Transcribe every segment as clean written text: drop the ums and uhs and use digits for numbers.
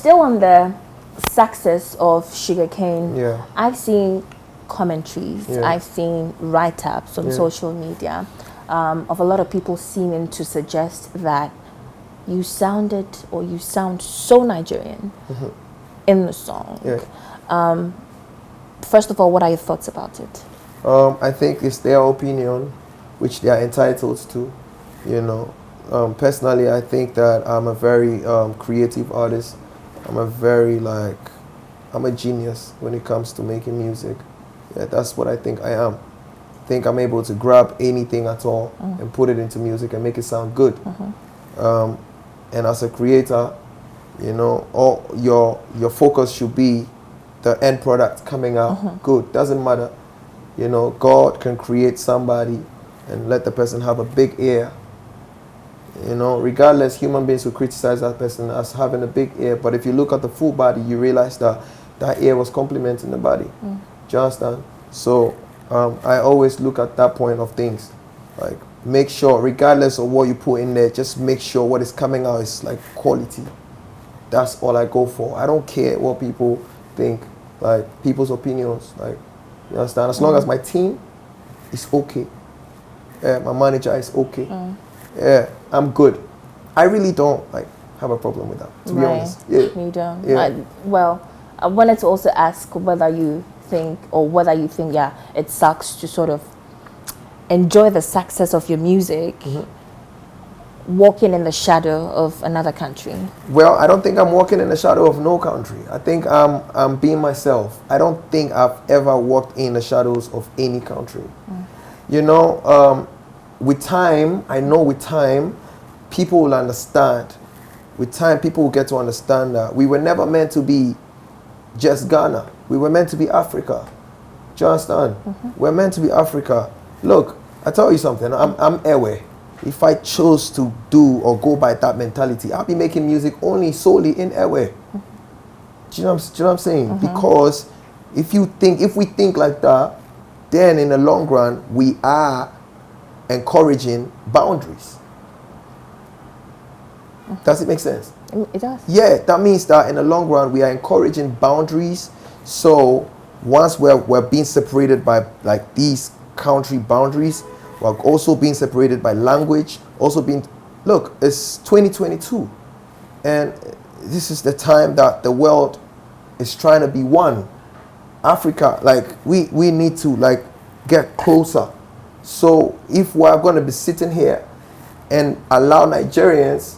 still on the success of Sugarcane, Yeah. I've seen commentaries, Yeah. I've seen write-ups on social media of a lot of people seeming to suggest that you sound so Nigerian in the song. Yeah. First of all, what are your thoughts about it? I think it's their opinion, which they are entitled to, you know. Personally, I think that I'm a very creative artist. I'm a genius when it comes to making music. Yeah, that's what I think I am. I think I'm able to grab anything at all and put it into music and make it sound good. And as a creator, you know, all your focus should be the end product coming out good. Doesn't matter. You know, God can create somebody and let the person have a big ear. You know, regardless, human beings will criticize that person as having a big ear. But if you look at the full body, you realize that that ear was complementing the body. Do you understand? So I always look at that point of things. Like, make sure, regardless of what you put in there, just make sure what is coming out is like quality. That's all I go for. I don't care what people think, like people's opinions. Like, you understand? As long as my team is okay, my manager is okay, yeah, I'm good. I really don't like have a problem with that, to be honest. Yeah. You don't. Yeah. I wanted to also ask whether you think, yeah, it sucks to sort of enjoy the success of your music walking in the shadow of another country. Well, I don't think I'm walking in the shadow of no country. I think I'm being myself. I don't think I've ever walked in the shadows of any country. You know, with time, people will understand. With time, people will get to understand that we were never meant to be just Ghana. We were meant to be Africa. Do you understand? We're meant to be Africa. Look, I tell you something. I'm Ewe. If I chose to do or go by that mentality, I'll be making music only solely in Ewe. Do you know what I'm saying? Because if we think like that, then in the long run, we are encouraging boundaries. Does it make sense? It does. Yeah, that means that in the long run, we are encouraging boundaries. So once we're being separated by like these country boundaries, we're also being separated by language, look, it's 2022. And this is the time that the world is trying to be one. Africa, like, we need to like get closer. So if we're going to be sitting here and allow Nigerians,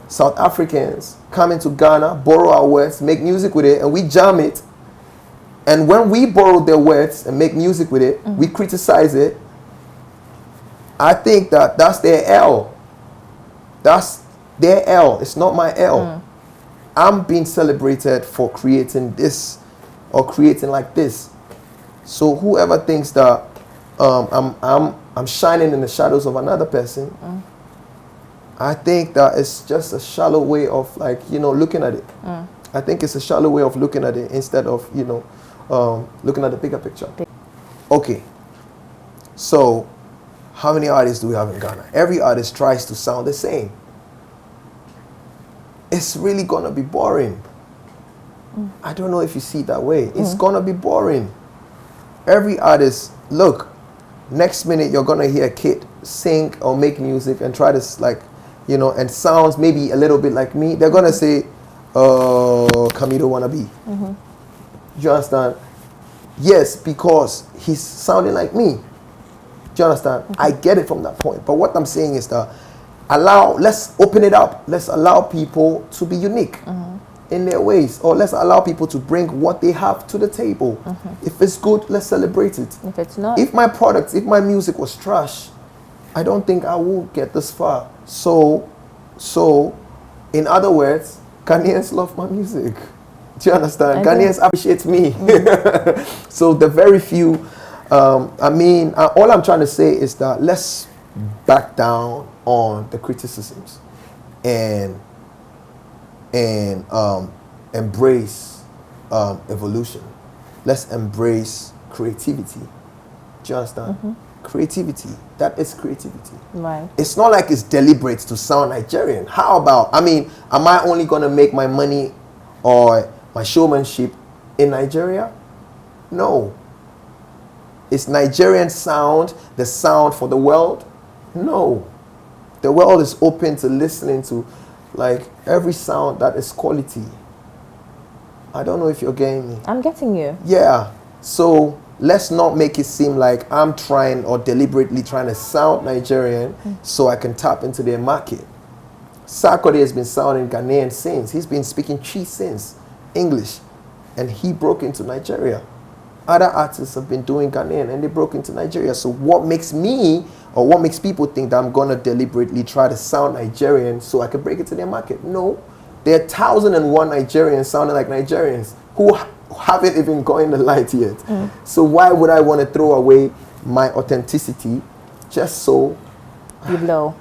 South Africans come into Ghana, borrow our words, make music with it, and we jam it, and when we borrow their words and make music with it, we criticize it, I think that's their L. That's their L. It's not my L. I'm being celebrated for creating this or creating like this. So whoever thinks that I'm shining in the shadows of another person, I think that it's just a shallow way of like, you know, looking at it. I think it's a shallow way of looking at it instead of, you know, looking at the bigger picture. Okay, so how many artists do we have in Ghana? Every artist tries to sound the same. It's really gonna be boring. I don't know if you see it that way. It's gonna be boring. Every artist, look, next minute you're gonna hear a kid sing or make music and try to like, you know, and sounds maybe a little bit like me. They're gonna say, Camidoh wannabe. Do you understand? Yes, because he's sounding like me. Do you understand? I get it from that point. But what I'm saying is that let's open it up. Let's allow people to be unique in their ways. Or let's allow people to bring what they have to the table. If it's good, let's celebrate it. If it's not, if my music was trash, I don't think I will get this far. So in other words, Ghanaians love my music. Do you understand? Ghanaians appreciate me. So the very few, all I'm trying to say is that let's back down on the criticisms and embrace evolution. Let's embrace creativity. Do you understand? creativity. That is creativity. Right. It's not like it's deliberate to sound Nigerian. How about, I mean, am I only going to make my money or my showmanship in Nigeria? No. Is Nigerian sound the sound for the world? No. The world is open to listening to like every sound that is quality. I don't know if you're getting me. I'm getting you. Yeah. So let's not make it seem like I'm trying or deliberately trying to sound Nigerian so I can tap into their market. Sarkodie has been sounding Ghanaian since. He's been speaking Chi since, English. And he broke into Nigeria. Other artists have been doing Ghanaian and they broke into Nigeria. So what makes me or what makes people think that I'm going to deliberately try to sound Nigerian so I can break into their market? No. There are 1,001 Nigerians sounding like Nigerians who haven't even gotten the light yet. So why would I want to throw away my authenticity just so you blow?